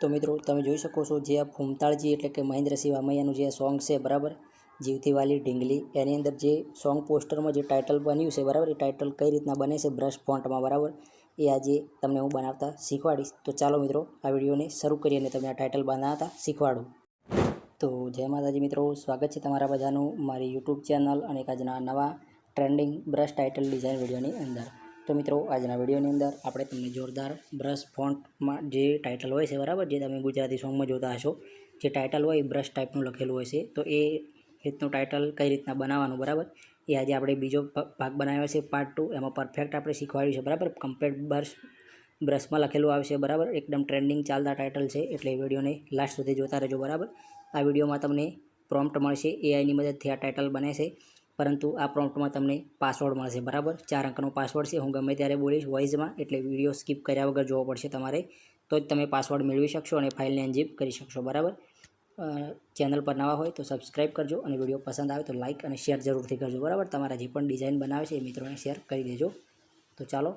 तो मित्रों તમે જોઈ શકો છો જે આ ફૂમતાળજી એટલે કે મહેન્દ્રસિંહ વામૈયાનું જે સોંગ છે બરાબર, જીવતી વાલી ઢીંગલી, એની અંદર જે સોંગ પોસ્ટરમાં જે ટાઇટલ બન્યું છે બરાબર, એ ટાઇટલ કઈ રીતના બને છે બ્રશ ફોન્ટમાં બરાબર, એ આજે તમને હું બનાવતા શીખવાડીશ. તો ચાલો મિત્રો આ વિડીયોને શરૂ કરીએ અને તમને આ ટાઇટલ બનાવતા શીખવાડું. તો જય માતાજી મિત્રો, સ્વાગત છે તમારા બધાનું મારી યુટ્યુબ ચેનલ અને આજના નવા ટ્રેન્ડિંગ બ્રશ ટાઇટલ ડિઝાઇન વિડીયોની અંદર. તો મિત્રો આજના વિડીયોની અંદર આપણે તમને જોરદાર બ્રશ ફોન્ટમાં જે ટાઇટલ હોય છે બરાબર, જે તમે ગુજરાતી સોંગમાં જોતા હશો, જે ટાઇટલ હોય એ બ્રશ ટાઈપનું લખેલું હોય છે, તો એ રીતનું ટાઇટલ કઈ રીતના બનાવવાનું બરાબર, એ આજે આપણે બીજો ભાગ બનાવ્યો છે પાર્ટ 2. એમાં પરફેક્ટ આપણે શીખવાડ્યું છે બરાબર, કમ્પ્લીટ બ્રશમાં લખેલું આવશે બરાબર, એકદમ ટ્રેન્ડિંગ ચાલતા ટાઇટલ છે, એટલે એ વિડીયોને લાસ્ટ સુધી જોતા રહેજો બરાબર. આ વિડીયોમાં તમને પ્રોમ્પ્ટ મળશે, એઆઈની મદદથી આ ટાઇટલ બને છે, પરંતુ આ પ્રોમ્પ્ટમાં તમને પાસવર્ડ મળશે બરાબર, 4 અંકનો પાસવર્ડ છે. હું ગમે ત્યારે બોલીશ વોઇસમાં, એટલે વિડીયો સ્કીપ કર્યા વગર જોવો પડશે તમારે, તો જ તમે પાસવર્ડ મેળવી શકશો અને ફાઇલને અનઝીપ કરી શકશો બરાબર. ચેનલ પર નવા હોય તો સબસ્ક્રાઈબ કરજો અને વિડીયો પસંદ આવે તો લાઇક અને શેર જરૂરથી કરજો બરાબર. તમારા જે પણ ડિઝાઇન બનાવે છે એ મિત્રોને શેર કરી દેજો. તો ચાલો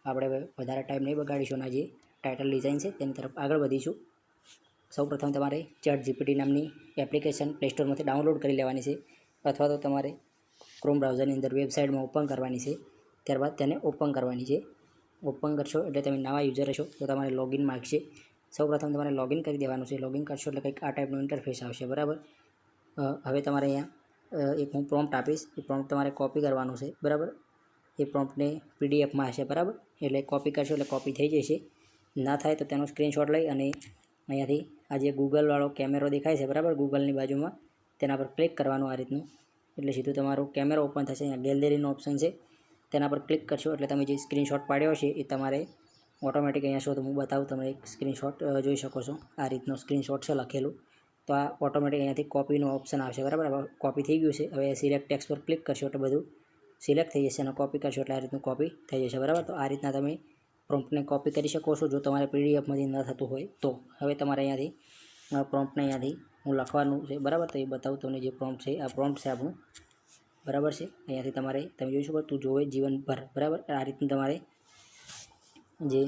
આપણે વધારે ટાઈમ નહીં બગાડીશું અને જે ટાઇટલ ડિઝાઇન છે તેની તરફ આગળ વધીશું. સૌપ્રથમ તમારે ChatGPT નામની એપ્લિકેશન પ્લે સ્ટોરમાંથી ડાઉનલોડ કરી લેવાની છે, અથવા તો તમારે ક્રોમ બ્રાઉઝરની અંદર વેબસાઇટમાં ઓપન કરવાની છે. ત્યારબાદ તેને ઓપન કરવાની છે. ઓપન કરશો એટલે તમે નવા યુઝર હશો તો તમારે લોગિન માગશે. સૌપ્રથમ તમારે લોગિન કરી દેવાનું છે. લોગિન કરશો એટલે કંઈક આ ટાઈપનું ઇન્ટરફેસ આવશે બરાબર. હવે તમારે અહીંયા એક હું પ્રોમ્પ્ટ આપીશ, એ પ્રોમ્પ્ટ તમારે કોપી કરવાનું છે બરાબર. એ પ્રોમ્પ્ટને પીડીએફમાં હશે બરાબર, એટલે કોપી કરશો એટલે કોપી થઈ જશે. ના થાય તો તેનો સ્ક્રીનશોટ લઈ અને અહીંયાથી આ જે ગૂગલવાળો કેમેરો દેખાય છે બરાબર, ગૂગલની બાજુમાં તેના પર ક્લિક કરવાનું આ રીતનું, એટલે સીધું તમારો કેમેરો ઓપન થશે. અહીંયા ગેલેરીનો ઓપ્શન છે, તેના પર ક્લિક કરશો એટલે તમે જે સ્ક્રીનશોટ પાડ્યો છે એ તમારે ઓટોમેટિક અહીંયા શો તો હું બતાવું, તમે એક સ્ક્રીનશોટ જોઈ શકો છો, આ રીતનો સ્ક્રીનશોટ છે લખેલું, તો આ ઓટોમેટિક અહીંયાથી કોપીનો ઓપ્શન આવશે બરાબર. કોપી થઈ ગયું છે. હવે સિલેક્ટ ટેક્સ્ટ પર ક્લિક કરશો એટલે બધું સિલેક્ટ થઈ જશે અને કોપી કરશો એટલે આ રીતનું કોપી થઈ જશે બરાબર. તો આ રીતના તમે પ્રોમ્પ્ટને કોપી કરી શકો છો જો તમારે પીડીએફમાંથી ન થતું હોય તો. હવે તમારે અહીંયાથી પ્રોમ્પ્ટને અહીંયાથી હું લખવાનું છે બરાબર, તો એ બતાવું તમને. જે પ્રોમ્પ્ટ છે આ પ્રોમ્પ્ટ છે આપણું બરાબર છે. અહીંયાથી તમારે તમે જોઈ શકો તું જોવે જીવનભર બરાબર, આ રીતનું તમારે જે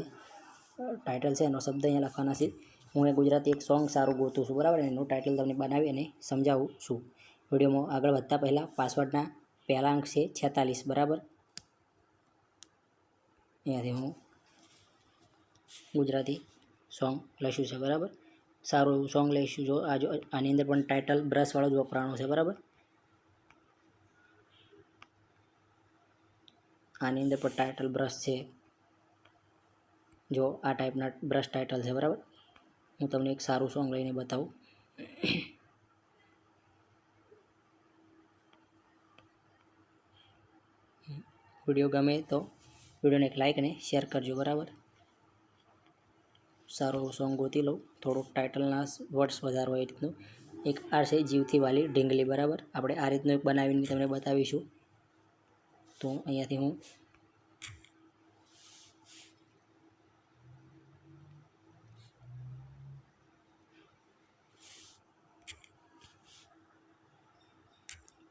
ટાઇટલ છે એનો શબ્દ અહીંયા લખવાના છે. હું એ ગુજરાતી એક સોંગ સારું ગોતું છું બરાબર, એનું ટાઇટલ તમને બનાવી અને સમજાવું છું. વિડીયોમાં આગળ વધતા પહેલાં પાસવર્ડના પહેલા અંક છે 46 બરાબર. અહીંયાથી હું ગુજરાતી સોંગ લઈશું છે બરાબર, સારું એવું સોંગ લઈશું. જો આની અંદર પણ ટાઇટલ બ્રશવાળો જ વપરાણો છે બરાબર. આની અંદર પણ ટાઇટલ બ્રશ છે, જો આ ટાઈપના બ્રશ ટાઇટલ છે બરાબર. હું તમને એક સારું સોંગ લઈને બતાવું. વિડીયો ગમે તો વિડીયોને એક લાઇક અને શેર કરજો બરાબર. સારું સોંગ ગોતી લઉં, થોડુંક ટાઇટલના વર્ડ્સ વધારે હોય એ રીતનું. એક આ છે જીવતી વાલી ઢીંગલી બરાબર, આપણે આ રીતનું એક બનાવીને તમને બતાવીશું. તો અહીંયાથી હું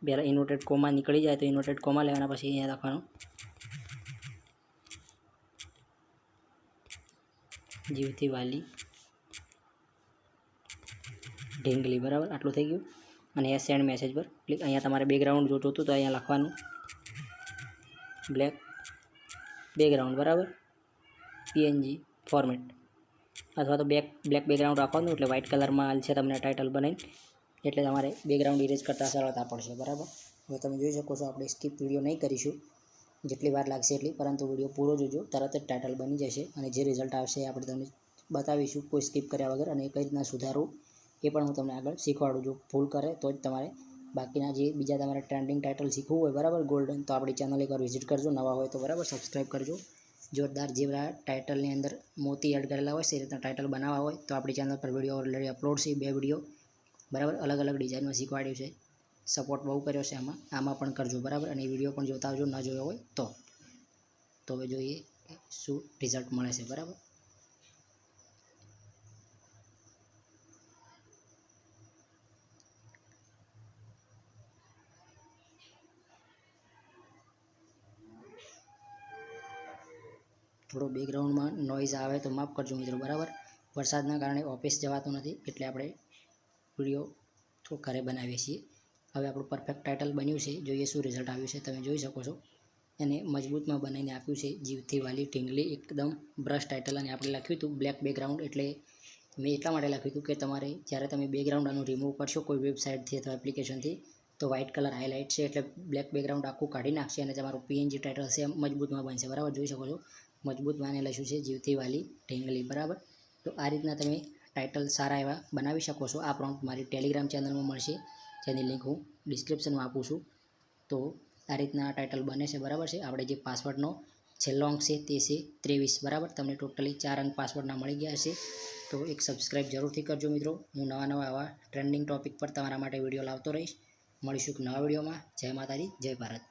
પહેલાં ઇન્વર્ટેડ કોમા નીકળી જાય તો ઇન્વર્ટેડ કોમા લેવાના, પછી અહીંયા લખવાનું જીવતી વાલી ઢીંગલી બરાબર. આટલું થઈ ગયું અને અહીંયા સેન્ડ મેસેજ પર ક્લિક. અહીંયા તમારે બેકગ્રાઉન્ડ જો જોતું તો અહીંયા લખવાનું બ્લેક બેકગ્રાઉન્ડ બરાબર, PNG ફોર્મેટ, અથવા તો બ્લેક બેકગ્રાઉન્ડ રાખવાનું, એટલે વ્હાઇટ કલરમાં છે તમને ટાઇટલ બનાવીને, એટલે તમારે બેકગ્રાઉન્ડ ઇરેઝ કરતાં સરળતા પડશે બરાબર. હવે તમે જોઈ શકો છો આપણે સ્કીપ વિડીયો નહીં કરીશું, જેટલી વાર લાગશે એટલી, પરંતુ વિડીયો પૂરો જોજો, તરત જ ટાઇટલ બની જશે અને જે રિઝલ્ટ આવશે એ આપણે તમને બતાવીશું કોઈ સ્કીપ કર્યા વગર, અને કઈ રીતના સુધારવું એ પણ હું તમને આગળ શીખવાડું. જો ભૂલ કરે તો જ તમારે બાકીના જે બીજા તમારે ટ્રેન્ડિંગ ટાઇટલ શીખવું હોય બરાબર ગોલ્ડન, તો આપણી ચેનલ એકવાર વિઝિટ કરજો. નવા હોય તો બરાબર સબસ્ક્રાઈબ કરજો. જોરદાર જેવા ટાઇટલની અંદર મોતી એડ કરેલા હોય છે એ રીતના ટાઇટલ બનાવવા હોય તો આપણી ચેનલ પર વિડીયો ઓલરેડી અપલોડ છે, 2 વિડીયો બરાબર, અલગ અલગ ડિઝાઇનમાં શીખવાડ્યું છે. સપોર્ટ બહુ કર્યો છે આમાં પણ કરજો બરાબર, અને એ વિડીયો પણ જોતા આવજો, ન જોયો હોય તો હવે જોઈએ શું રિઝલ્ટ મળે છે બરાબર. થોડો બેકગ્રાઉન્ડમાં નોઇઝ આવે તો માફ કરજો મિત્રો બરાબર. વરસાદના કારણે ઓફિસ જવાતું નથી એટલે આપણે વિડીયો થોડું ઘરે બનાવીએ છીએ. હવે આપણું પરફેક્ટ ટાઇટલ બન્યું છે, જોઈએ શું રિઝલ્ટ આવ્યું છે. તમે જોઈ શકો છો એને મજબૂતમાં બનાવીને આપ્યું છે, જીવથી વાલી ઢીંગલી, એકદમ બ્રશ ટાઇટલ. અને આપણે લખ્યું હતું બ્લેક બેકગ્રાઉન્ડ, એટલે મેં એટલા માટે લખ્યું હતું કે તમારે જ્યારે તમે બેકગ્રાઉન્ડ આનું રિમૂવ કરશો કોઈ વેબસાઇટથી અથવા એપ્લિકેશનથી તો વ્હાઇટ કલર હાઇલાઇટ છે એટલે બ્લેક બેકગ્રાઉન્ડ આખું કાઢી નાખશે અને તમારું પીએનજી ટાઇટલ છે મજબૂતમાં બનશે. બરાબર, જોઈ શકો છો મજબૂતમાં એને લખ્યું છે જીવથી વાલી ઢીંગલી. બરાબર, તો આ રીતના તમે ટાઇટલ સારા એવા બનાવી શકો છો. આ પ્રોમ્પ્ટ મારી ટેલિગ્રામ ચેનલમાં મળશે, જેની લિંક હું ડિસ્ક્રિપ્શનમાં આપું છું. તો આ રીતના ટાઇટલ બને છે. બરાબર છે, આપણે જે પાસવર્ડનો છેલ્લો અંક છે તે છે 23. બરાબર, તમને ટોટલી 4 અંક પાસવર્ડના મળી ગયા છે. તો એક સબસ્ક્રાઈબ જરૂરથી કરજો મિત્રો. હું નવા આવા ટ્રેન્ડિંગ ટોપિક પર તમારા માટે વિડીયો લાવતો રહીશ. મળીશું એક નવા વિડીયોમાં. જય માતાજી, જય ભારત.